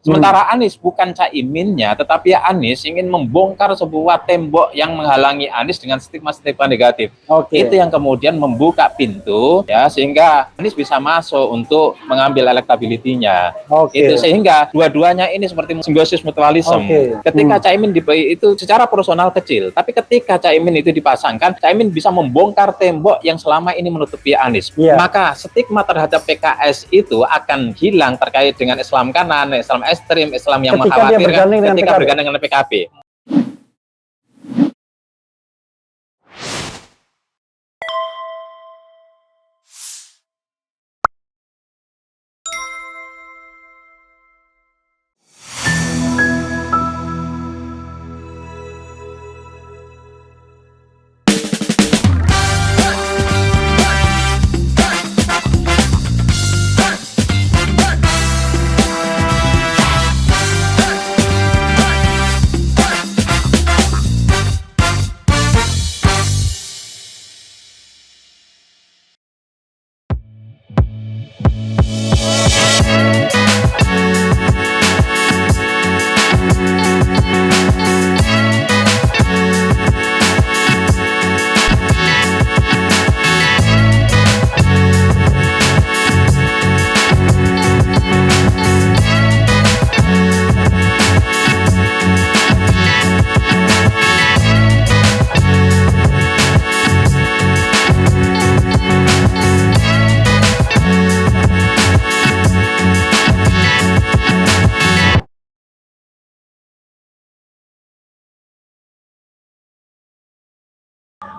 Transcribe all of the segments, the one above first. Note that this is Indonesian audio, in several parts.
Sementara Anies bukan Caiminnya, tetapi Anies ingin membongkar sebuah tembok yang menghalangi Anies dengan stigma-stigma negatif. Itu yang kemudian membuka pintu ya, sehingga Anies bisa masuk untuk mengambil elektabilitinya. Itu sehingga dua-duanya ini seperti simbiosis mutualisme. Ketika Caimin itu secara personal kecil, tapi ketika Caimin itu dipasangkan, Caimin bisa membongkar tembok yang selama ini menutupi Anies. Maka stigma terhadap PKS itu akan hilang terkait dengan Islam kanan, Islam ekstrim, Islam yang mengkhawatirkan ketika bergandeng dengan PKB.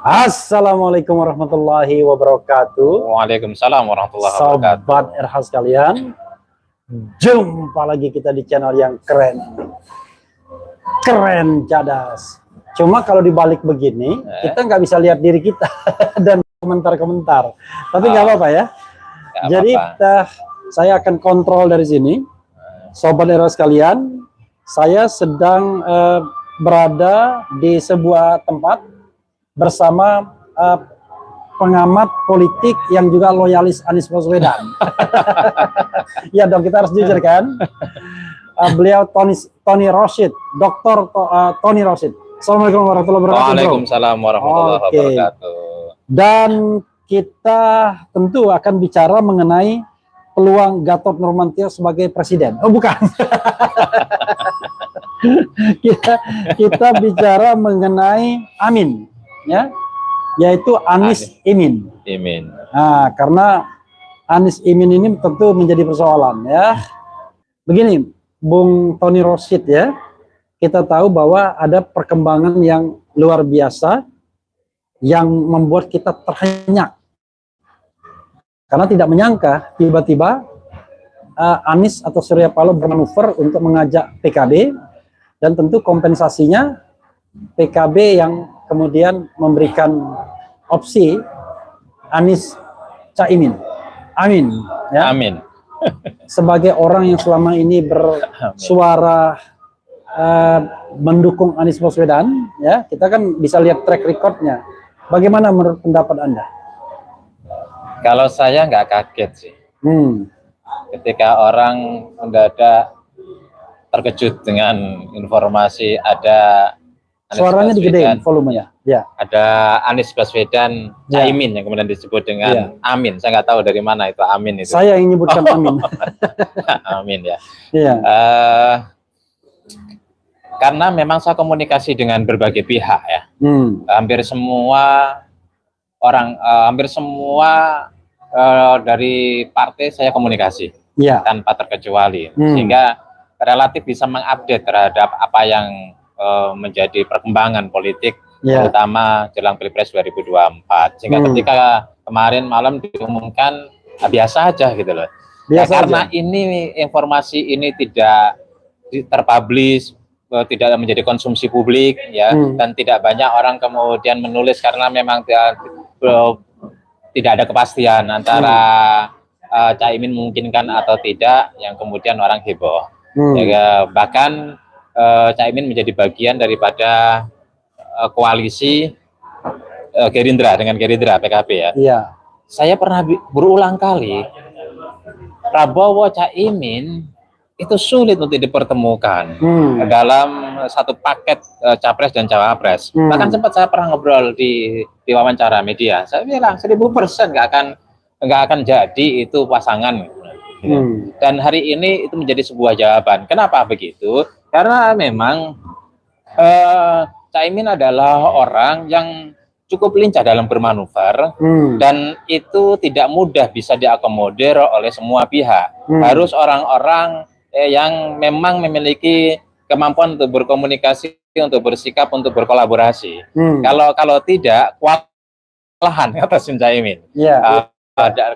Assalamualaikum warahmatullahi wabarakatuh. Waalaikumsalam warahmatullahi wabarakatuh. Sobat RH sekalian, jumpa lagi kita di channel yang keren, cadas. Cuma kalau dibalik begini, kita nggak bisa lihat diri kita dan komentar-komentar. Tapi nggak apa-apa ya. Jadi saya akan kontrol dari sini. Sobat RH sekalian, saya sedang berada di sebuah tempat bersama pengamat politik yang juga loyalis Anies Baswedan. Ya dong, kita harus jujur kan. Beliau Tony Rosyid, Dr. Tony Rosyid. Assalamualaikum warahmatullahi wabarakatuh. Waalaikumsalam warahmatullahi wabarakatuh. Dan kita tentu akan bicara mengenai peluang Gatot Nurmantio sebagai presiden. Oh bukan. kita bicara mengenai Amin. Ya, yaitu Anies Imin. Nah, karena Anies Imin ini tentu menjadi persoalan ya. Begini, Bung Tony Rosyid ya, kita tahu bahwa ada perkembangan yang luar biasa yang membuat kita terhenyak. Karena tidak menyangka tiba-tiba Anies atau Surya Paloh bermanuver untuk mengajak PKB, dan tentu kompensasinya PKB yang kemudian memberikan opsi Anies Caimin. Amin ya. Amin. Sebagai orang yang selama ini bersuara mendukung Anies Baswedan ya, kita kan bisa lihat track recordnya. Bagaimana menurut pendapat Anda? Kalau saya nggak kaget sih. Ketika orang mendadak terkejut dengan informasi ada Anies suaranya Baswedan, digedein volumenya. Ya. Ada Anies Baswedan, Caimin yang kemudian disebut dengan Amin. Saya nggak tahu dari mana itu Amin itu. Saya yang menyebutkan Amin. Amin ya. Iya. Karena memang saya komunikasi dengan berbagai pihak ya. Hampir semua orang, hampir semua dari partai saya komunikasi tanpa terkecuali, sehingga relatif bisa mengupdate terhadap apa yang menjadi perkembangan politik, terutama jelang Pilpres 2024. Sehingga ketika kemarin malam diumumkan, biasa aja gitu loh. Karena ini informasi ini tidak terpublish, tidak menjadi konsumsi publik ya, dan tidak banyak orang kemudian menulis karena memang tidak ada kepastian antara Caimin memungkinkan atau tidak, yang kemudian orang heboh. Ya, bahkan Caimin menjadi bagian daripada koalisi Gerindra dengan Gerindra PKB ya. Iya. Saya pernah berulang kali Prabowo Caimin itu sulit untuk dipertemukan dalam satu paket capres dan cawapres. Bahkan sempat saya pernah ngobrol di wawancara media, saya bilang 1000% nggak akan jadi itu pasangan. Dan hari ini itu menjadi sebuah jawaban. Kenapa begitu? Karena memang Caimin adalah orang yang cukup lincah dalam bermanuver, dan itu tidak mudah bisa diakomodir oleh semua pihak. Harus orang-orang yang memang memiliki kemampuan untuk berkomunikasi, untuk bersikap, untuk berkolaborasi. Kalau tidak, kewalahan atas Caimin.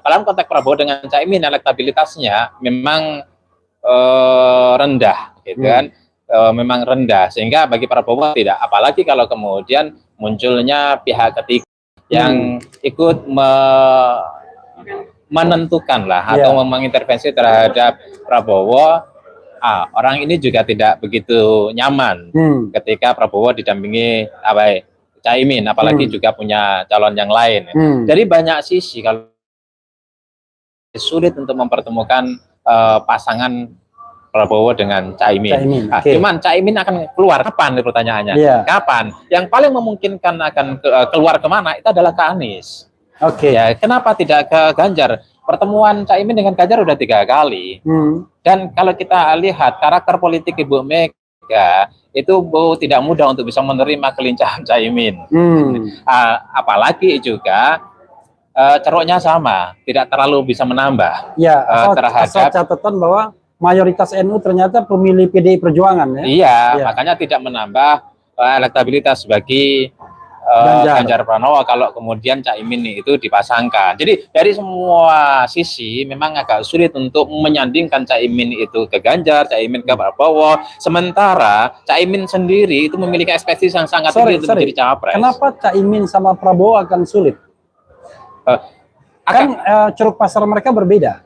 Dalam konteks Prabowo dengan Caimin, elektabilitasnya memang rendah, gitu kan? Memang rendah, sehingga bagi Prabowo tidak. Apalagi kalau kemudian munculnya pihak ketiga yang ikut menentukan lah atau mengintervensi terhadap Prabowo. Orang ini juga tidak begitu nyaman ketika Prabowo didampingi Caimin, apalagi juga punya calon yang lain. Jadi banyak sisi kalau sulit untuk mempertemukan pasangan Prabowo dengan Caimin. Cuman Caimin akan keluar kapan? Pertanyaannya. Kapan? Yang paling memungkinkan akan keluar kemana? Itu adalah ke Anies. Ya, kenapa tidak ke Ganjar? Pertemuan Caimin dengan Ganjar udah 3 kali. Dan kalau kita lihat karakter politik Ibu Mega itu tidak mudah untuk bisa menerima kelincahan Caimin. Apalagi juga ceruknya sama, tidak terlalu bisa menambah. Asal catatan bahwa mayoritas NU ternyata pemilih PDI Perjuangan. Makanya tidak menambah elektabilitas bagi Ganjar Pranowo kalau kemudian Caimin itu dipasangkan. Jadi dari semua sisi memang agak sulit untuk menyandingkan Caimin itu ke Ganjar, Caimin ke Prabowo. Sementara Caimin sendiri itu memiliki ekspektasi yang sangat tinggi untuk menjadi cawapres. Kenapa Caimin sama Prabowo akan sulit? Kan ceruk pasar mereka berbeda.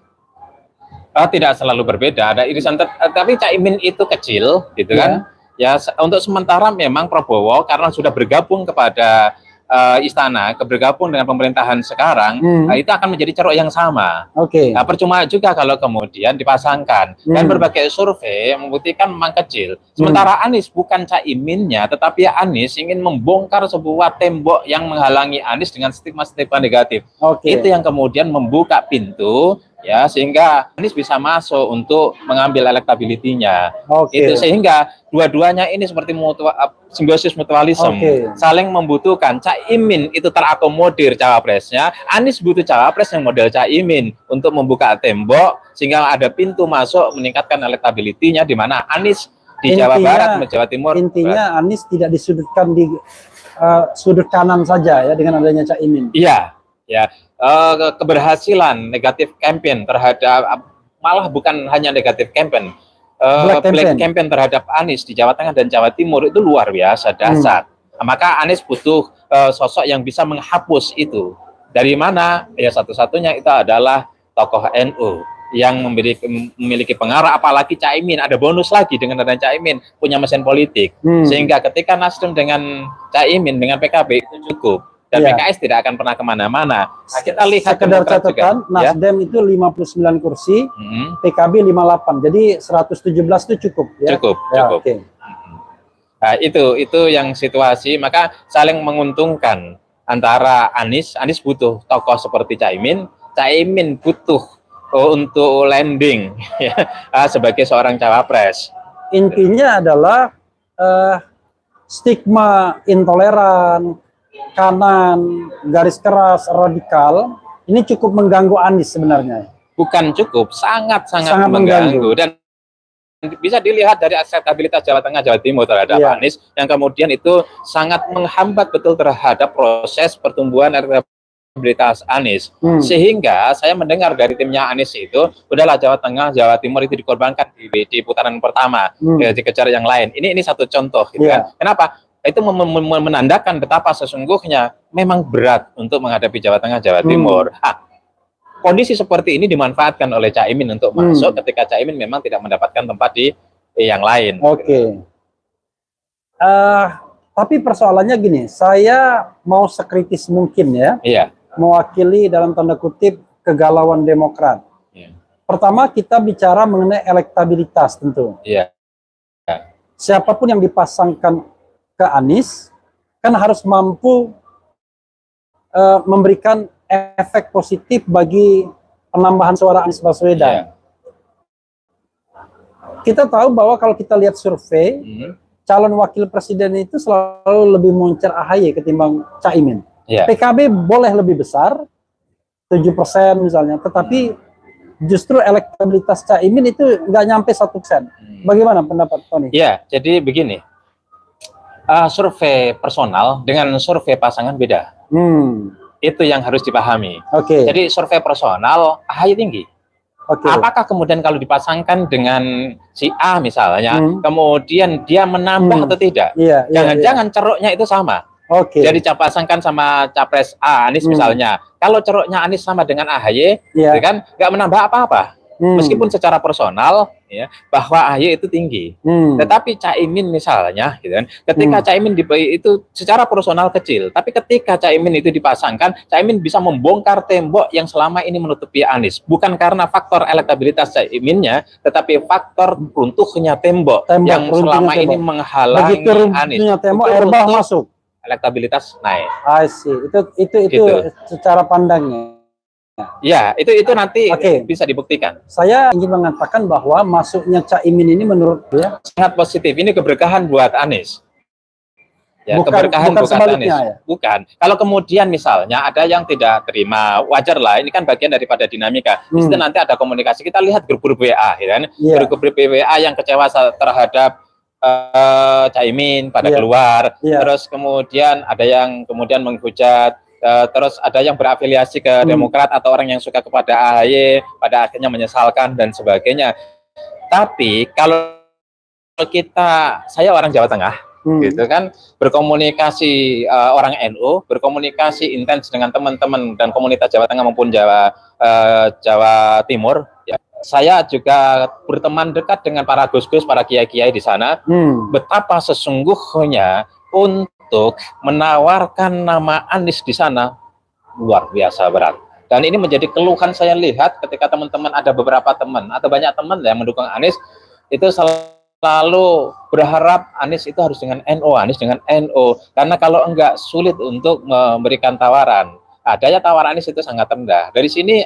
Tidak selalu berbeda, ada irisan, tapi Caimin itu kecil, gitu kan? Ya, untuk sementara memang Prabowo karena sudah bergabung kepada istana, bergabung dengan pemerintahan sekarang, itu akan menjadi ceruk yang sama. Nah, percuma juga kalau kemudian dipasangkan. Dan berbagai survei membuktikan memang kecil. Sementara Anies bukan Caiminnya, tetapi Anies ingin membongkar sebuah tembok yang menghalangi Anies dengan stigma-stigma negatif. Itu yang kemudian membuka pintu, ya, sehingga Anies bisa masuk untuk mengambil elektabilitinya. Itu sehingga dua-duanya ini seperti simbiosis mutualisme, saling membutuhkan. Caimin itu terakomodir cawapresnya, Anies butuh cawapres yang model Caimin untuk membuka tembok sehingga ada pintu masuk meningkatkan elektabilitinya, di mana Anies di Jawa Barat, Jawa Timur. Intinya Anies tidak disudutkan di sudut kanan saja ya dengan adanya Caimin. Keberhasilan negatif campaign terhadap, malah bukan hanya negatif campaign, black campaign terhadap Anies di Jawa Tengah dan Jawa Timur itu luar biasa dahsyat. Maka Anies butuh sosok yang bisa menghapus itu. Dari mana? Ya, satu-satunya itu adalah tokoh NU yang memiliki pengaruh, apalagi Caimin ada bonus lagi dengan adanya Caimin punya mesin politik, sehingga ketika Nasdem dengan Caimin dengan PKB itu cukup. Dan PKS tidak akan pernah kemana-mana. Nah, kita lihat sekedar catatan, Nasdem itu 59 kursi, PKB 58, jadi 117 itu cukup. Cukup. Nah, itu yang situasi, maka saling menguntungkan antara Anies butuh tokoh seperti Caimin butuh untuk landing sebagai seorang cawapres. Intinya adalah stigma intoleran, kanan, garis keras, radikal, ini cukup mengganggu Anies sebenarnya. Bukan cukup, sangat mengganggu. Dan bisa dilihat dari akseptabilitas Jawa Tengah, Jawa Timur terhadap Anies, yang kemudian itu sangat menghambat betul terhadap proses pertumbuhan elektabilitas Anies. Sehingga saya mendengar dari timnya Anies itu, udahlah Jawa Tengah, Jawa Timur itu dikorbankan di putaran pertama, dikejar yang lain. Ini satu contoh, gitu kan? Kenapa? Itu menandakan betapa sesungguhnya memang berat untuk menghadapi Jawa Tengah, Jawa Timur. Kondisi seperti ini dimanfaatkan oleh Caimin untuk masuk ketika Caimin memang tidak mendapatkan tempat di yang lain. Tapi persoalannya gini, saya mau sekritis mungkin ya, mewakili dalam tanda kutip kegalauan Demokrat. pertama kita bicara mengenai elektabilitas tentu. Iya. Siapapun yang dipasangkan ke Anies kan harus mampu memberikan efek positif bagi penambahan suara Anies Baswedan. Kita tahu bahwa kalau kita lihat survei, calon wakil presiden itu selalu lebih moncer AHY ketimbang Caimin. PKB boleh lebih besar, 7% misalnya, tetapi justru elektabilitas Caimin itu nggak nyampe 1%. Bagaimana pendapat Tony? Ya, jadi begini, survei personal dengan survei pasangan beda. Itu yang harus dipahami. Jadi survei personal AHY tinggi. Apakah kemudian kalau dipasangkan dengan si A misalnya, kemudian dia menambah atau tidak? Jangan-jangan ceruknya itu sama. Jadi pasangkan sama capres A, Anies misalnya. Kalau ceruknya Anies sama dengan AHY, kan nggak menambah apa-apa. Meskipun secara personal, ya, bahwa AHY itu tinggi. Tetapi Caimin misalnya, gitu kan, ketika Caimin itu secara personal kecil, tapi ketika Caimin itu dipasangkan, Caimin bisa membongkar tembok yang selama ini menutupi Anies. Bukan karena faktor elektabilitas Caiminnya, tetapi faktor runtuhnya tembok yang selama ini menghalangi Anies. Begitu tembok, air bah masuk. Elektabilitas naik. I see. Itu gitu. Secara pandangnya. Ya, itu nanti bisa dibuktikan. Saya ingin mengatakan bahwa masuknya Caimin ini menurut dia sangat positif. Ini keberkahan buat Anies. Ya, bukan buat Anies. Ya? Bukan. Kalau kemudian misalnya ada yang tidak terima, wajar lah. Ini kan bagian daripada dinamika. Di situ nanti ada komunikasi. Kita lihat grup-grup WA, ya kan? Grup-grup WA yang kecewa terhadap Caimin pada keluar. Terus kemudian ada yang kemudian menghujat. Terus ada yang berafiliasi ke Demokrat atau orang yang suka kepada AHY, pada akhirnya menyesalkan dan sebagainya. Tapi kalau saya orang Jawa Tengah, gitu kan, berkomunikasi orang NU, berkomunikasi intens dengan teman-teman dan komunitas Jawa Tengah maupun Jawa Timur. Ya, saya juga berteman dekat dengan para gus-gus, para kiai-kiai di sana. Betapa sesungguhnya untuk menawarkan nama Anies di sana luar biasa berat. Dan ini menjadi keluhan saya lihat ketika teman-teman, ada beberapa teman atau banyak teman yang mendukung Anies, itu selalu berharap Anies itu harus dengan NU, Anies dengan NU. Karena kalau enggak sulit untuk memberikan tawaran. Daya tawar Anies itu sangat rendah. Dari sini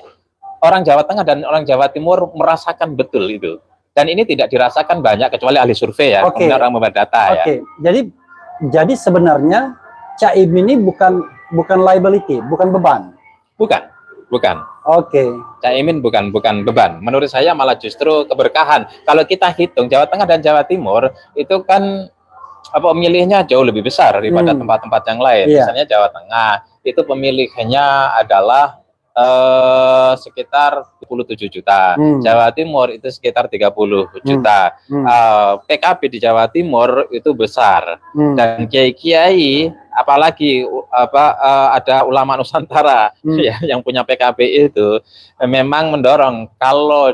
orang Jawa Tengah dan orang Jawa Timur merasakan betul itu. Dan ini tidak dirasakan banyak kecuali ahli survei ya, kemudian orang membuat data ya. Jadi sebenarnya Caimin ini bukan liability, bukan beban. Bukan. Caimin bukan beban. Menurut saya malah justru keberkahan. Kalau kita hitung Jawa Tengah dan Jawa Timur itu kan pemilihnya jauh lebih besar daripada tempat-tempat yang lain. Misalnya Jawa Tengah itu pemilihnya adalah sekitar 27 juta. Jawa Timur itu sekitar 30 juta. PKB di Jawa Timur itu besar. Dan kiai-kiai, apalagi ada ulama Nusantara ya, yang punya PKB itu memang mendorong kalau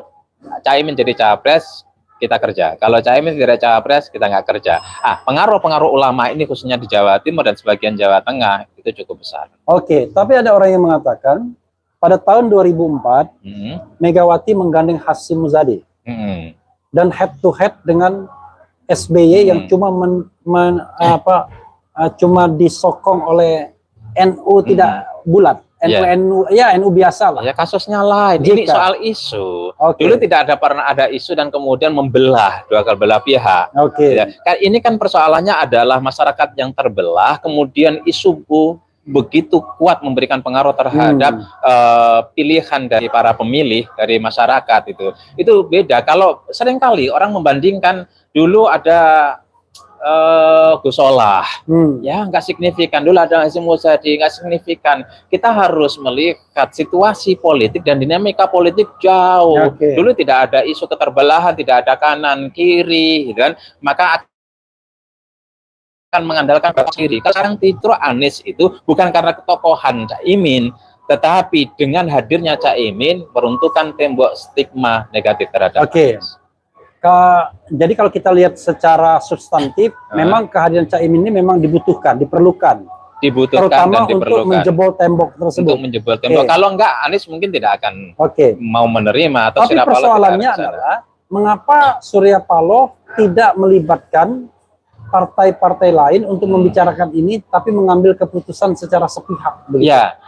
Caimin jadi capres kita kerja. Kalau Caimin tidak capres kita nggak kerja. Pengaruh ulama ini khususnya di Jawa Timur dan sebagian Jawa Tengah itu cukup besar. Tapi ada orang yang mengatakan pada tahun 2004, Megawati menggandeng Hasyim Muzadi dan head to head dengan SBY yang cuma cuma disokong oleh NU tidak bulat, NU biasa lah. Ya kasusnya lain. Ini soal isu. Dulu tidak pernah ada isu dan kemudian membelah belah pihak. Ya. Ini kan persoalannya adalah masyarakat yang terbelah, kemudian isu begitu kuat memberikan pengaruh terhadap pilihan dari para pemilih, dari masyarakat itu beda. Kalau seringkali orang membandingkan dulu ada Gus Solah, ya nggak signifikan. Dulu ada Hasyim Muzadi, nggak signifikan. Kita harus melihat situasi politik dan dinamika politik jauh. Dulu tidak ada isu keterbelahan, tidak ada kanan kiri, gitu kan? Maka mengandalkan kiri. Sekarang Titro Anies itu bukan karena ketokohan Caimin, tetapi dengan hadirnya Caimin meruntuhkan tembok stigma negatif terhadap Anies. Jadi kalau kita lihat secara substantif, memang kehadiran Caimin ini memang dibutuhkan, diperlukan. dibutuhkan terutama dan untuk diperlukan menjebol tembok tersebut. untuk menjebol tembok. Kalau enggak, Anies mungkin tidak akan mau menerima atau Tapi Surya Paloh persoalannya adalah mengapa Surya Paloh tidak melibatkan partai-partai lain untuk membicarakan ini, tapi mengambil keputusan secara sepihak. Begitu? Ya,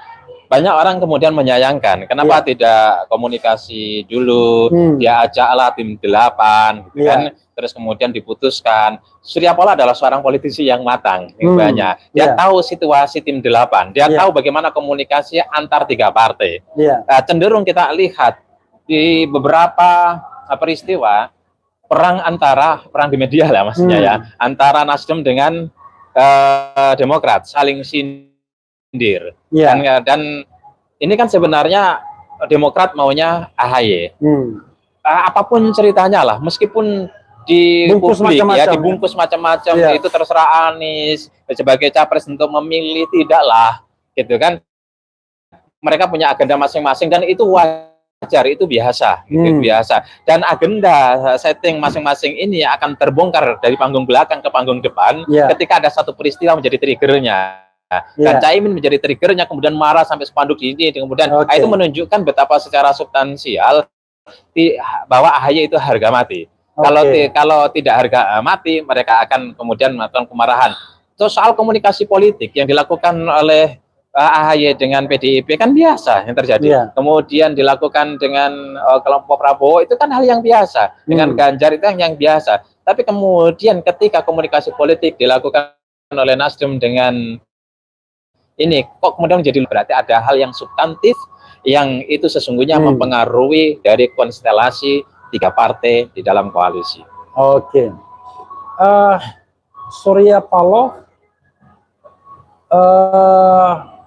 banyak orang kemudian menyayangkan kenapa tidak komunikasi dulu, dia ajaklah tim 8, gitu kan, terus kemudian diputuskan. Surya Paloh adalah seorang politisi yang matang, banyak. Dia tahu situasi tim 8, dia tahu bagaimana komunikasi antar 3 partai. Cenderung kita lihat di beberapa peristiwa perang di media lah maksudnya ya, antara Nasdem dengan Demokrat saling sindir. Dan ini kan sebenarnya Demokrat maunya AHY. Apapun ceritanya lah, meskipun di publik ya dibungkus macam-macam, itu terserah Anies sebagai capres untuk memilih, tidaklah, gitu kan. Mereka punya agenda masing-masing dan itu wajar, itu biasa, gitu, biasa. Dan agenda setting masing-masing ini akan terbongkar dari panggung belakang ke panggung depan ketika ada satu peristiwa menjadi triggernya. Dan Caimin menjadi triggernya, kemudian marah sampai spanduk ini, kemudian itu menunjukkan betapa secara substansial bahwa AHY itu harga mati. Kalau tidak harga mati, mereka akan kemudian melakukan kemarahan. Soal komunikasi politik yang dilakukan oleh AHY dengan PDIP kan biasa yang terjadi. Kemudian dilakukan dengan kelompok Prabowo, itu kan hal yang biasa. Dengan Ganjar itu yang biasa. Tapi kemudian ketika komunikasi politik dilakukan oleh Nasdem dengan ini, kok kemudian menjadi berarti ada hal yang substantif yang itu sesungguhnya mempengaruhi dari konstelasi 3 partai di dalam koalisi. Surya Paloh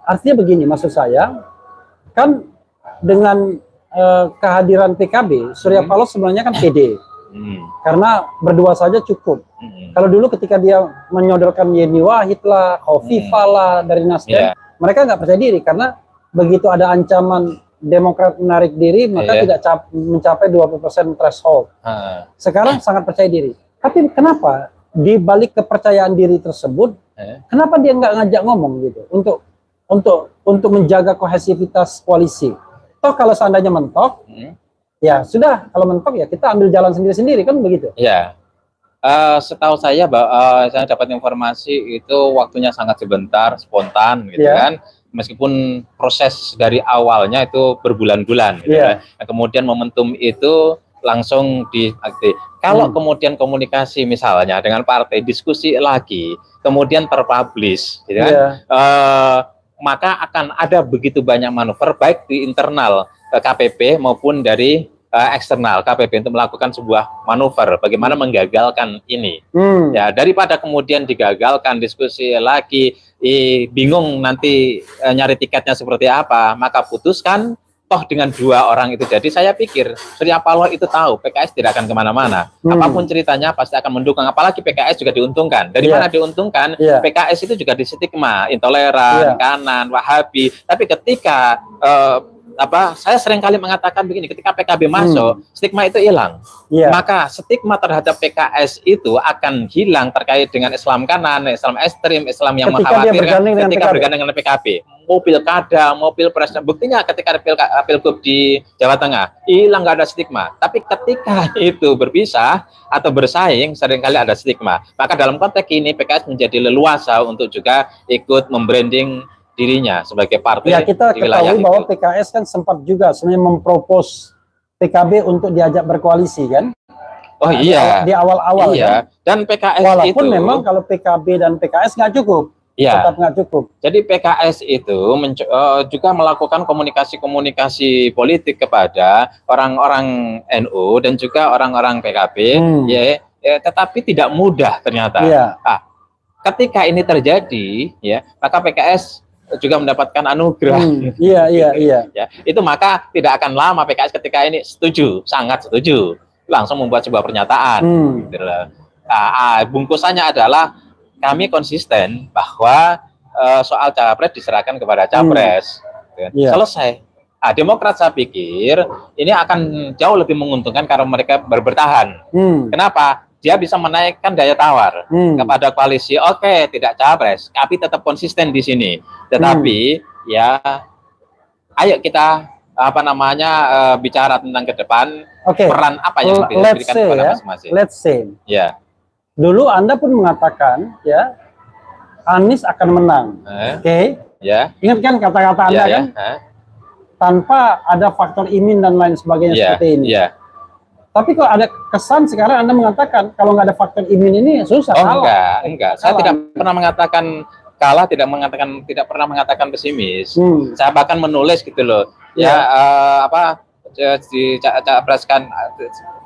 artinya begini, maksud saya kan dengan kehadiran PKB, Surya Paloh sebenarnya kan pede, karena berdua saja cukup. Kalau dulu ketika dia menyodorkan Yeni Wahid lah, Khofifah lah dari Nasdem, mereka nggak percaya diri karena begitu ada ancaman Demokrat menarik diri, maka tidak mencapai 20% threshold. Sekarang sangat percaya diri. Tapi kenapa di balik kepercayaan diri tersebut, kenapa dia nggak ngajak ngomong gitu untuk menjaga kohesivitas koalisi? Toh kalau seandainya mentok, ya sudah, kalau mentok ya kita ambil jalan sendiri-sendiri, kan begitu? Setahu saya, saya dapat informasi itu waktunya sangat sebentar, spontan, gitu kan. Meskipun proses dari awalnya itu berbulan-bulan, gitu kan. Nah, kemudian momentum itu langsung diaktif. Kalau kemudian komunikasi misalnya dengan partai, diskusi lagi, kemudian terpublish, gitu kan, maka akan ada begitu banyak manuver baik di internal KPP maupun dari eksternal KPP untuk melakukan sebuah manuver bagaimana menggagalkan ini. Ya, daripada kemudian digagalkan, diskusi lagi, bingung nanti nyari tiketnya seperti apa, maka putuskan toh dengan 2 orang itu. Jadi saya pikir Surya Paloh itu tahu PKS tidak akan kemana-mana. Apapun ceritanya pasti akan mendukung. Apalagi PKS juga diuntungkan. Dari mana diuntungkan? PKS itu juga distigma intoleran, kanan, Wahabi. Tapi ketika saya sering kali mengatakan begini, ketika PKB masuk, stigma itu hilang. Maka stigma terhadap PKS itu akan hilang terkait dengan Islam kanan, Islam ekstrim, Islam yang mengkhawatirkan ketika bergandeng dengan PKB. Mau pilkada, mau pilpres, buktinya ketika ada pilgub di Jawa Tengah, hilang, nggak ada stigma. Tapi ketika itu berpisah atau bersaing, seringkali ada stigma. Maka dalam konteks ini PKS menjadi leluasa untuk juga ikut membranding dirinya sebagai partai. Ya, kita ketahui bahwa PKS kan sempat juga sebenarnya mempropos PKB untuk diajak berkoalisi kan? Oh iya. Di awal-awal kan? Dan PKS walaupun itu memang kalau PKB dan PKS nggak cukup, tetap nggak cukup. Jadi PKS itu juga melakukan komunikasi politik kepada orang-orang NU dan juga orang-orang PKB, tetapi tidak mudah ternyata. Ketika ini terjadi, maka PKS juga mendapatkan anugerah. Iya. Itu maka tidak akan lama PKS ketika ini setuju, sangat setuju, langsung membuat sebuah pernyataan. Bungkusannya adalah kami konsisten bahwa soal capres diserahkan kepada capres. Selesai. Demokrat saya pikir ini akan jauh lebih menguntungkan karena mereka bertahan. Kenapa? dia bisa menaikkan daya tawar kepada koalisi. Oke, tidak capres, tapi tetap konsisten di sini. Tetapi ya, ayo kita bicara tentang ke depan, peran apa yang diberikan kepada masing-masing. Let's say, ya. Dulu Anda pun mengatakan, ya, Anies akan menang. Ya. Ingat kan kata-kata Anda kan? Tanpa ada faktor imin dan lain sebagainya seperti ini. Tapi kalau ada kesan sekarang Anda mengatakan kalau nggak ada faktor imin ini susah. Enggak. Saya tidak pernah mengatakan kalah, tidak pernah mengatakan pesimis. Saya bahkan menulis gitu loh. Dicapreskan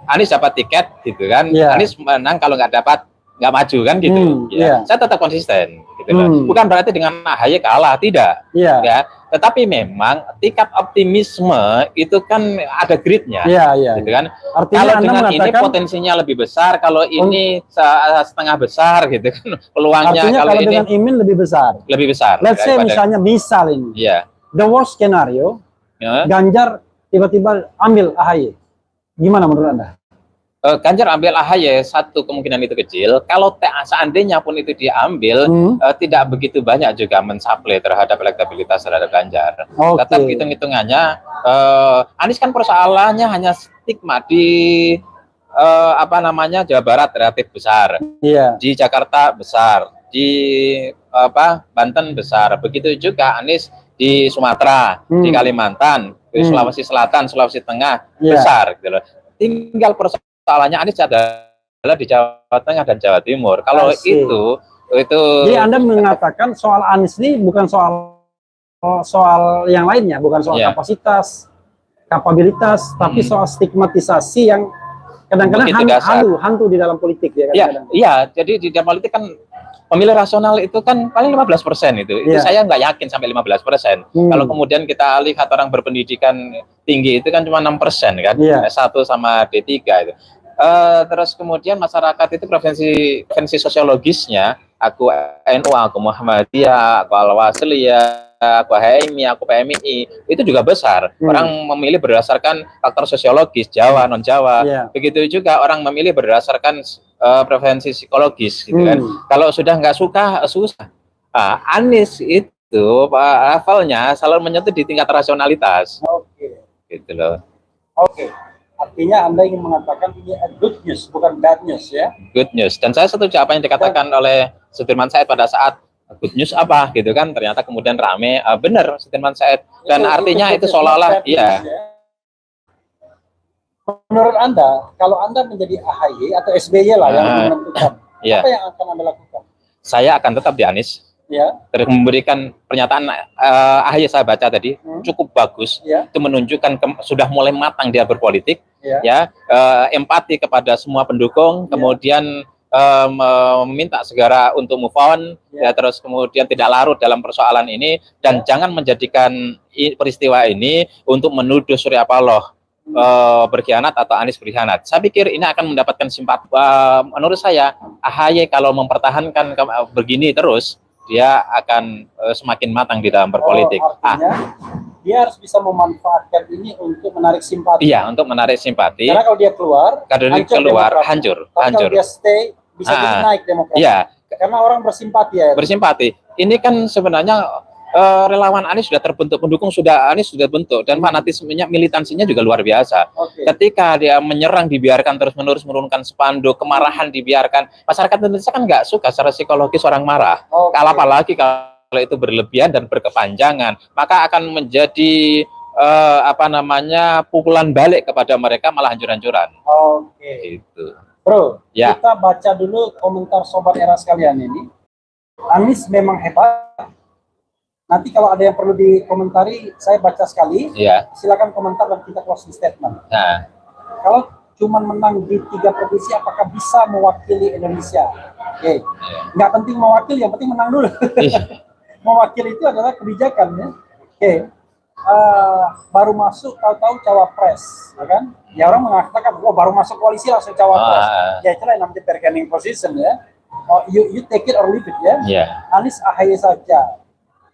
Anies dapat tiket gitu kan. Anies menang, kalau nggak dapat nggak maju kan gitu. Saya tetap konsisten gitu loh. Bukan berarti dengan AHY kalah, tidak. Ya. Tetapi memang tingkat optimisme itu kan ada gridnya, gitu kan. Artinya kalau dengan ini potensinya lebih besar, kalau ini setengah besar, gitu kan. Peluangnya artinya kalau ini dengan Imin lebih besar. Let's say misalnya misal ini, the worst scenario, Ganjar tiba-tiba ambil AHY, gimana menurut Anda? Ganjar ambil AHY, satu kemungkinan itu kecil. Kalau seandainya pun itu diambil, tidak begitu banyak juga mensuplai terhadap elektabilitas terhadap Ganjar. Tetap hitung-hitungannya, Anies kan persoalannya hanya stigma di Jawa Barat relatif besar, di Jakarta besar, di Banten besar. Begitu juga Anies di Sumatera, di Kalimantan, di Sulawesi Selatan, Sulawesi Tengah besar. Gitu loh. Tinggal persoalannya Anies adalah di Jawa Tengah dan Jawa Timur. Kalau itu jadi Anda mengatakan soal Anies ini bukan soal yang lainnya, bukan soal kapasitas, kapabilitas, tapi soal stigmatisasi yang kadang-kadang hantu di dalam politik ya. Iya, jadi di dalam politik kan pemilih rasional itu kan paling 15% itu saya nggak yakin sampai 15%. Kalau kemudian kita lihat orang berpendidikan tinggi itu kan cuma 6% kan, S1 sama D3 itu. Terus kemudian masyarakat itu preferensi sosiologisnya, aku NU, aku Muhammadiyah, aku Al-Wasliyah, aku HMI, aku PMI, itu juga besar. Orang memilih berdasarkan faktor sosiologis, Jawa, non-Jawa. Begitu juga orang memilih berdasarkan preferensi psikologis, gitu kan. Kalau sudah nggak suka, susah. Anies itu levelnya selalu menyentuh di tingkat rasionalitas. Gitu loh. Artinya Anda ingin mengatakan ini good news, bukan bad news ya? Good news. Dan saya setuju apa yang dikatakan oleh Sudirman Said pada saat good news apa gitu kan. Ternyata kemudian rame, benar Sudirman Said. Dan artinya itu seolah-olah, Menurut Anda, kalau Anda menjadi AHY atau SBY lah yang menentukan, apa yang akan Anda lakukan? Saya akan tetap di Anies. Terus memberikan pernyataan AHY saya baca tadi cukup bagus, itu menunjukkan sudah mulai matang dia berpolitik, empati kepada semua pendukung, kemudian meminta segera untuk move on, terus kemudian tidak larut dalam persoalan ini, dan jangan menjadikan peristiwa ini untuk menuduh Surya Paloh berkhianat atau Anies berkhianat. Saya pikir ini akan mendapatkan simpati. Menurut saya AHY kalau mempertahankan begini terus, dia akan semakin matang di dalam berpolitik. Artinya dia harus bisa memanfaatkan ini untuk menarik simpati. Iya, untuk menarik simpati. Karena kalau dia keluar, hancur. Kalau dia stay, bisa jadi naik demokrasi. Karena orang bersimpati ya. Bersimpati. Ini kan sebenarnya relawan Anies sudah terbentuk, pendukung Anies sudah bentuk, dan fanatismenya, militansinya juga luar biasa. Ketika dia menyerang, dibiarkan terus-menerus menurunkan spanduk, kemarahan dibiarkan, masyarakat Indonesia kan nggak suka secara psikologis orang marah. Apalagi kalau itu berlebihan dan berkepanjangan, maka akan menjadi pukulan balik kepada mereka, malah hancur-hancuran. Gitu. Bro, kita baca dulu komentar sobat era sekalian ini. Anies memang hebat. Nanti kalau ada yang perlu dikomentari, saya baca sekali. Silakan komentar dan kita closing statement. Kalau cuma menang di 3 provinsi, apakah bisa mewakili Indonesia? Nggak penting mewakili, yang penting menang dulu. Mewakili itu adalah kebijakan ya. Baru masuk tahu-tahu cawapres, ya kan? Ya orang mengatakan, baru masuk koalisi langsung cawapres. Ya itulah yang namanya bargaining position ya. You take it or leave it ya. Anies AHY saja.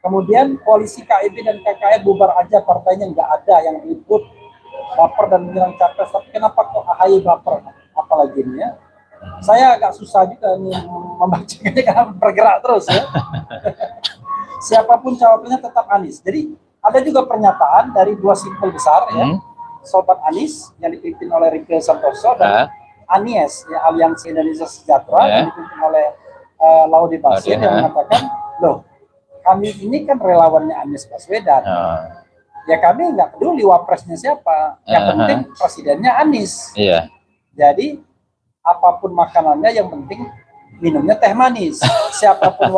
Kemudian koalisi KIB dan KKR bubar aja, partainya nggak ada yang ikut baper dan menyerang capres. Tapi kenapa kok AHY baper? Apalagi ini ya. Saya agak susah juga nih membacanya karena bergerak terus ya. Siapapun cawapresnya tetap Anies. Jadi ada juga pernyataan dari dua simpul besar ya, Sobat Anies yang dipimpin oleh Rike Santoso dan Anies ya, Aliansi Indonesia Sejahtera yang dipimpin oleh Laude Bashir yang mengatakan, loh kami ini kan relawannya Anies Baswedan. Ya kami nggak peduli wapresnya siapa, yang penting presidennya Anies. Jadi apapun makanannya yang penting minumnya teh manis. Siapapun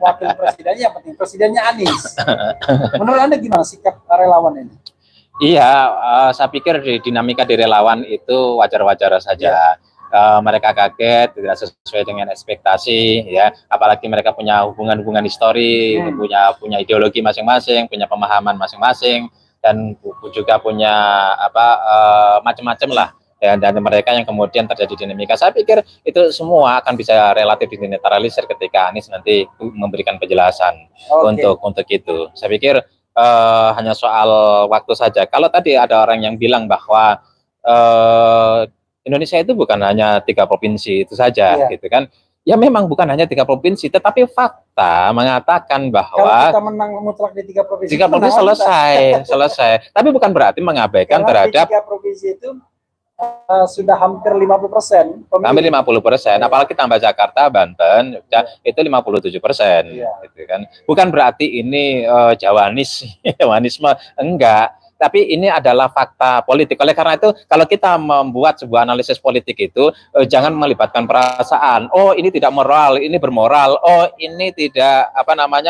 wakil presidennya yang penting presidennya Anies. Menurut Anda gimana sikap relawan ini? Iya, saya pikir dinamika di relawan itu wajar-wajar saja. Mereka kaget, tidak sesuai dengan ekspektasi, ya. Apalagi mereka punya hubungan-hubungan histori, punya ideologi masing-masing, punya pemahaman masing-masing, dan juga punya macam-macam lah. Dan mereka yang kemudian terjadi dinamika. Saya pikir itu semua akan bisa relatif dinetralisir ketika Anies nanti memberikan penjelasan untuk itu. Saya pikir hanya soal waktu saja. Kalau tadi ada orang yang bilang bahwa Indonesia itu bukan hanya 3 provinsi itu saja, gitu kan? Ya memang bukan hanya 3 provinsi, tetapi fakta mengatakan bahwa kalau kita menang mutlak di 3 provinsi, 3 provinsi selesai. Tapi bukan berarti mengabaikan terhadap 3 provinsi itu sudah hampir 50%. Hampir 50%, apalagi tambah Jakarta, Banten, itu 57%, gitu kan. Bukan berarti ini Jawanisme, enggak. Tapi ini adalah fakta politik. Oleh karena itu, kalau kita membuat sebuah analisis politik itu, jangan melibatkan perasaan. Oh, ini tidak moral, ini bermoral. Oh, ini tidak,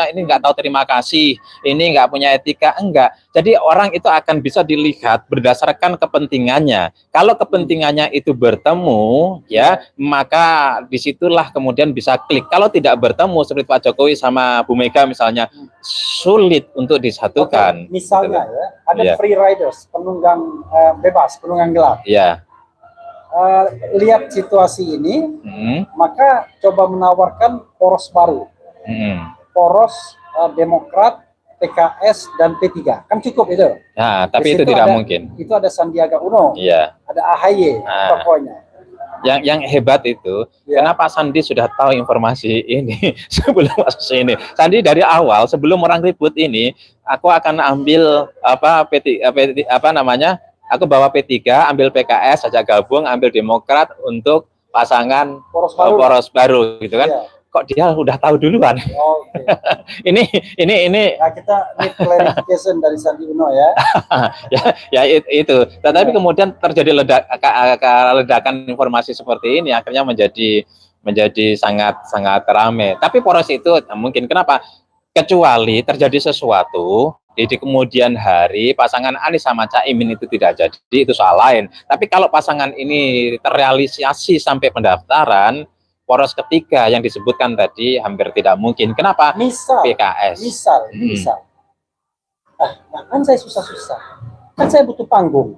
ini nggak tahu terima kasih. Ini nggak punya etika. Enggak. Jadi orang itu akan bisa dilihat berdasarkan kepentingannya. Kalau kepentingannya itu bertemu, ya, maka disitulah kemudian bisa klik. Kalau tidak bertemu, seperti Pak Jokowi sama Bu Mega misalnya, sulit untuk disatukan. Misalnya ya, ada free riders, penunggang bebas, penunggang gelap. Lihat situasi ini, maka coba menawarkan poros baru, poros Demokrat, PKS dan P3, kan cukup itu. Nah, tapi itu tidak mungkin. Itu ada Sandiaga Uno, ada AHY, pokoknya. Yang hebat itu, kenapa Sandi sudah tahu informasi ini sebelum masuk sini. Sandi dari awal sebelum orang ribut ini, aku akan ambil aku bawa P3, ambil PKS, ajak gabung, ambil Demokrat untuk pasangan poros baru gitu kan. Kok dia udah tahu duluan? Ini. Nah, kita need clarification dari Sandi Uno ya. itu. Tetapi kemudian terjadi ledakan informasi seperti ini, akhirnya menjadi sangat ramai. Tapi poros itu mungkin kenapa? Kecuali terjadi sesuatu di kemudian hari pasangan Anies sama Caimin itu tidak jadi, itu soal lain. Tapi kalau pasangan ini terrealisasi sampai pendaftaran, poros ketiga yang disebutkan tadi hampir tidak mungkin. Kenapa? Misal, PKS. Misal. Kan saya susah-susah. Kan saya butuh panggung.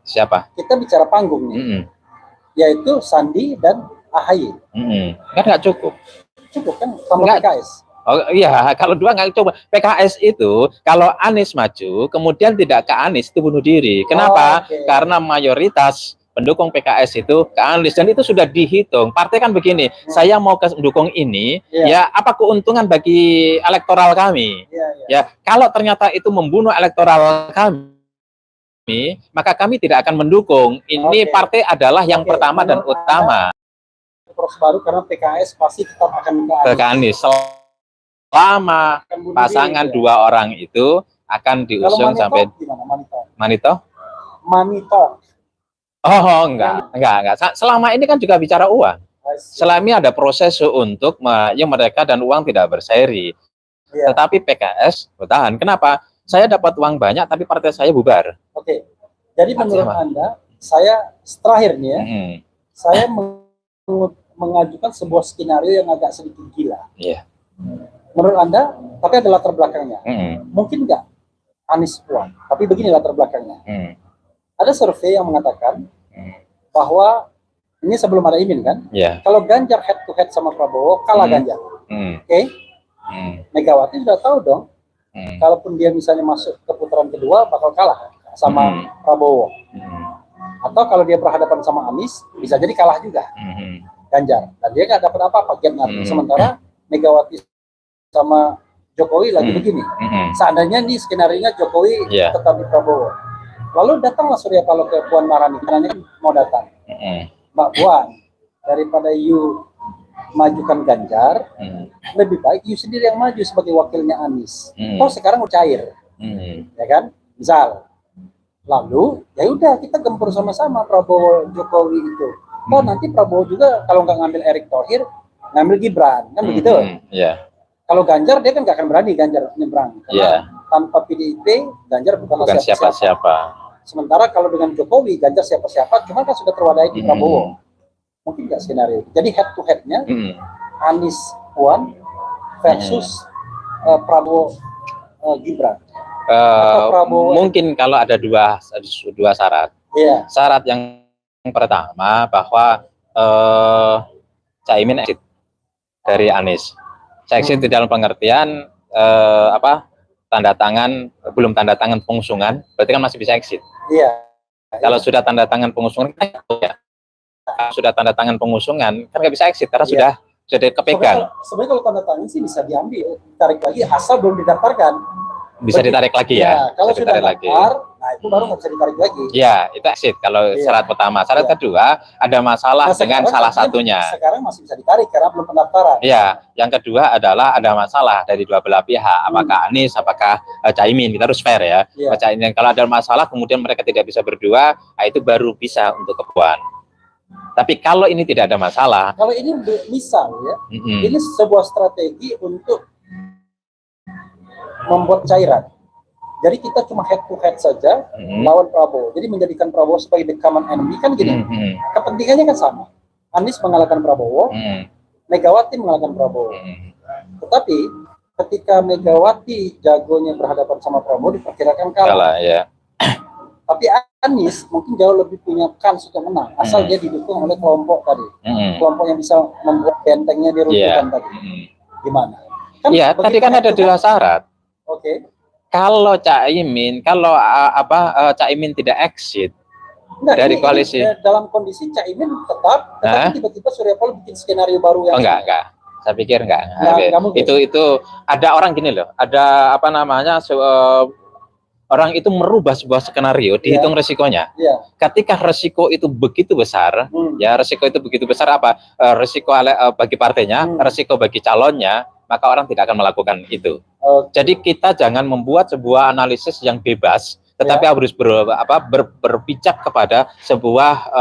Siapa? Kita bicara panggung nih. Yaitu Sandi dan AHY. Kan nggak cukup. Cukup kan sama PKS. Oh iya, kalau dua nggak coba. PKS itu kalau Anies maju, kemudian tidak ke Anies, itu bunuh diri. Kenapa? Karena mayoritas pendukung PKS itu ke Anies, dan itu sudah dihitung. Partai kan begini, saya mau mendukung ini, ya apa keuntungan bagi elektoral kami? Ya, kalau ternyata itu membunuh elektoral kami, maka kami tidak akan mendukung. Ini partai adalah yang pertama dan utama. Poros baru karena PKS pasti tetap akan ke Anies. Selama pasangan dua orang itu akan diusung sampai Manito. Oh, enggak. Selama ini kan juga bicara uang. Selama ini ada proses untuk mereka dan uang tidak berseri. Tetapi PKS bertahan. Kenapa? Saya dapat uang banyak, tapi partai saya bubar. Jadi menurut Anda, saya terakhir nih ya, saya mengajukan sebuah skenario yang agak sedikit gila. Menurut Anda, tapi ada latar belakangnya. Mungkin nggak Anies puan, tapi begini latar belakangnya. Ada survei yang mengatakan bahwa ini sebelum ada Imin kan, kalau Ganjar head to head sama Prabowo kalah Ganjar, Megawati sudah tahu dong, kalaupun dia misalnya masuk ke putaran kedua bakal kalah sama Prabowo. Atau kalau dia berhadapan sama Anies, bisa jadi kalah juga Ganjar. Dan dia nggak dapat apa-apa sementara Megawati sama Jokowi lagi begini. Seandainya nih skenario Jokowi tetap di Prabowo. Lalu datanglah Surya Paloh ke Puan Maharani, karena mau datang. Mbak Puan, daripada you majukan Ganjar, lebih baik you sendiri yang maju sebagai wakilnya Anies. Toh sekarang mau cair, ya kan? Misal. Lalu ya udah kita gempur sama-sama Prabowo Jokowi itu. Toh nanti Prabowo juga kalau nggak ngambil Erick Thohir, ngambil Gibran, kan begitu? Kalau Ganjar dia kan nggak akan berani Ganjar nyebrang. Tanpa PDIP Ganjar bukan siapa-siapa. Sementara kalau dengan Jokowi Ganjar siapa-siapa, cuma kan sudah terwadai di Prabowo. Mungkin nggak skenario. Jadi head to headnya Anies Puan versus Prabowo Gibran. Mungkin kalau ada dua syarat. Syarat yang pertama bahwa Caimin exit dari Anies. Exit di dalam pengertian belum tanda tangan pengusungan, berarti kan masih bisa exit. Kalau sudah tanda tangan pengusungan, sudah tanda tangan pengusungan kan nggak bisa exit karena sudah kepegang. Sebenarnya kalau tanda tangan sih bisa diambil, tarik lagi asal belum didaftarkan. Bisa ditarik lagi ya. Kalau sudah daftar, nah itu baru nggak bisa ditarik lagi. Ya, itu exit kalau syarat pertama. Syarat kedua ada masalah dengan salah satunya. Sekarang masih bisa ditarik karena belum pendaftaran. Ya, yang kedua adalah ada masalah dari dua belah pihak. Apakah Anies, apakah Caimin? Kita harus fair ya. Caimin. Kalau ada masalah kemudian mereka tidak bisa berdua, nah itu baru bisa untuk ke Puan. Tapi kalau ini tidak ada masalah, kalau ini misal ya, ini sebuah strategi untuk membuat cairan. Jadi kita cuma head to head saja lawan Prabowo. Jadi menjadikan Prabowo sebagai the common enemy kan gini. Kepentingannya kan sama. Anies mengalahkan Prabowo, Megawati mengalahkan Prabowo. Tetapi ketika Megawati jagonya berhadapan sama Prabowo diperkirakan kalah. Tapi Anies mungkin jauh lebih punya kans untuk menang asal dia didukung oleh kelompok tadi. Kelompok yang bisa membuat bentengnya diruntuhkan tadi. Gimana? Iya, tadi kan ada dua syarat. Kalau Caimin, Caimin tidak exit dari koalisi. Dalam kondisi Caimin tetap, tetapi tiba-tiba Surya Paloh bikin skenario baru yang enggak. Saya pikir enggak. Itu ada orang gini loh, ada orang itu merubah sebuah skenario, dihitung resikonya. Ketika resiko itu begitu besar, resiko bagi partainya, resiko bagi calonnya, maka orang tidak akan melakukan itu. Jadi kita jangan membuat sebuah analisis yang bebas, tetapi harus berpijak kepada sebuah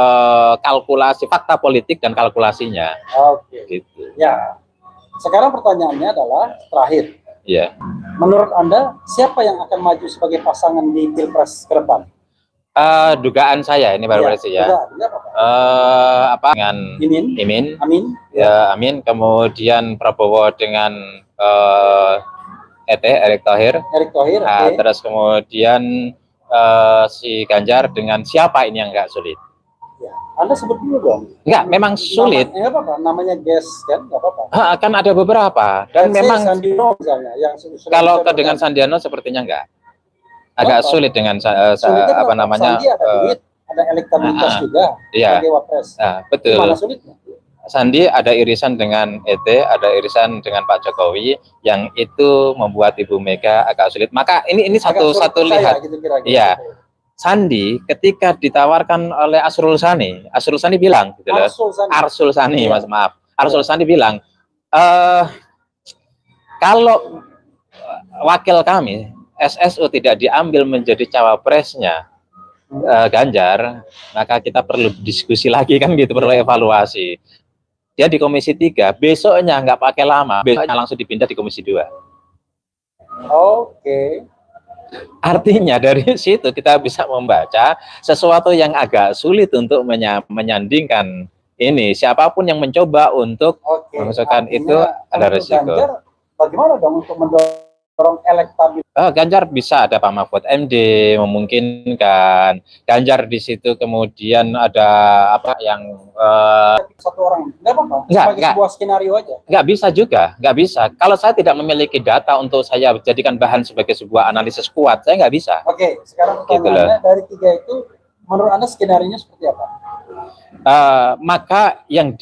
kalkulasi fakta politik dan kalkulasinya. Gitu. Ya. Sekarang pertanyaannya adalah terakhir. Menurut Anda siapa yang akan maju sebagai pasangan di Pilpres ke depan? Dugaan saya ini baru dengan Amin, kemudian Prabowo dengan Erick Thohir, terus kemudian si Ganjar dengan siapa ini yang enggak sulit? Anda sebut dulu dong. Enggak, memang sulit. Namanya guess kan, nggak apa-apa. Kan ada beberapa dan memang misalnya, kalau dengan Sandiano sepertinya enggak. Agak sulit dengan Sandi ada elektabilitas juga sebagai wapres. Betul. Gimana sulitnya? Sandi ada irisan dengan ada irisan dengan Pak Jokowi yang itu membuat Ibu Mega agak sulit. Maka ini satu lihat. Iya. Sandi ketika ditawarkan oleh Arsul Sani bilang gitu loh. Arsul Sani, maaf. Arsul Sani bilang kalau wakil kami SSU tidak diambil menjadi cawapresnya Ganjar, maka kita perlu diskusi lagi kan gitu, perlu evaluasi. Dia di Komisi 3, besoknya nggak pakai lama, besoknya langsung dipindah di Komisi 2. Artinya dari situ kita bisa membaca sesuatu yang agak sulit untuk menyandingkan ini. Siapapun yang mencoba untuk memasukkan itu ada resiko. Ganjar, bagaimana dong untuk mendorong elektabilitas? Ganjar bisa ada Pak Mahfud MD memungkinkan. Ganjar di situ kemudian ada satu orang enggak sebuah skenario aja. Enggak bisa juga, enggak bisa. Kalau saya tidak memiliki data untuk saya jadikan bahan sebagai sebuah analisis kuat, saya nggak bisa. Sekarang pertanyaannya dari tiga itu menurut Anda skenario-nya seperti apa? Maka yang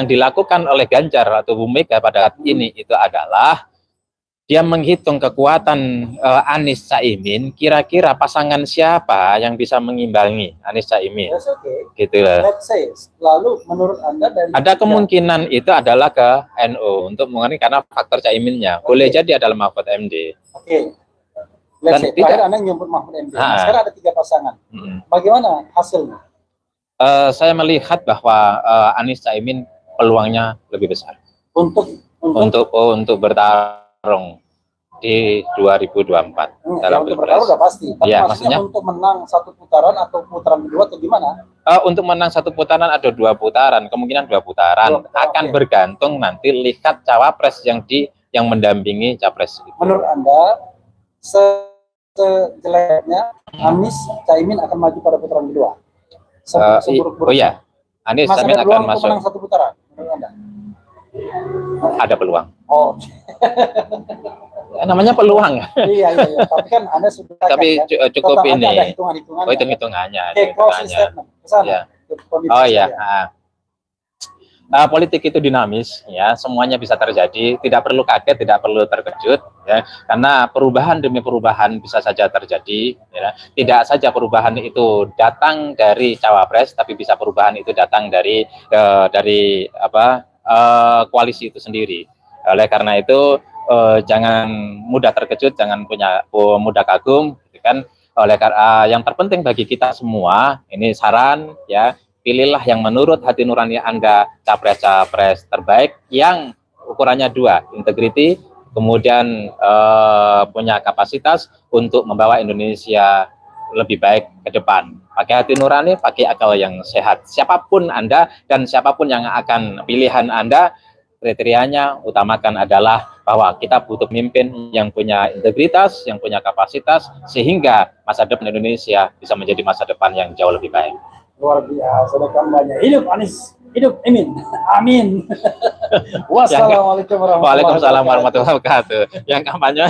dilakukan oleh Ganjar atau Bu Mega pada saat ini itu adalah dia menghitung kekuatan Anies Caimin, kira-kira pasangan siapa yang bisa mengimbangi Anies Caimin. Yes, okay. Gitu lah. Let's say, lalu menurut Anda dari ada kemungkinan itu adalah ke NU untuk mengenai karena faktor Caiminnya. Boleh jadi adalah Mahfud MD. Oke. Let's say, terakhir Anda nyebut Mahfud MD. Nah, sekarang ada 3 pasangan. Bagaimana hasilnya? Saya melihat bahwa Anies Caimin peluangnya lebih besar untuk bertarung di 2024 dalam pilpres. Udah pasti. Tapi ya, maksudnya untuk menang 1 putaran atau putaran kedua atau gimana? Untuk menang 1 putaran ada 2 putaran, kemungkinan 2 putaran. Akan bergantung nanti lihat cawapres yang mendampingi capres. Menurut Anda sejeleknya Anies Caimin akan maju pada putaran kedua? Oh iya, Anies Caimin akan masuk menang 1 putaran. Menurut Anda? Ada peluang. Oh. Ya, namanya peluang. Iya. Tapi kan Anda sudah. Tapi kan, cukup ini. Ada hitung-hitungannya. Oh, hitung-hitungannya. Ya. Oh iya. Politik itu dinamis, ya, semuanya bisa terjadi. Tidak perlu kaget, tidak perlu terkejut, ya, karena perubahan demi perubahan bisa saja terjadi. Ya. Tidak saja perubahan itu datang dari cawapres, tapi bisa perubahan itu datang dari koalisi itu sendiri. Oleh karena itu jangan mudah terkejut, jangan mudah kagum, gitu kan. Oleh karena yang terpenting bagi kita semua, ini saran ya, pilihlah yang menurut hati nurani Anda capres-capres terbaik yang ukurannya 2, integriti, kemudian punya kapasitas untuk membawa Indonesia lebih baik ke depan. Pakai hati nurani, pakai akal yang sehat. Siapapun Anda dan siapapun yang akan pilihan Anda, kriterianya utamakan adalah bahwa kita butuh pemimpin yang punya integritas, yang punya kapasitas, sehingga masa depan Indonesia bisa menjadi masa depan yang jauh lebih baik. Luar biasa, banyak. Hidup Anies, hidup Amin. Amin. Wassalamualaikum warahmatullahi wabarakatuh. Waalaikumsalam warahmatullahi wabarakatuh. Yang kampanye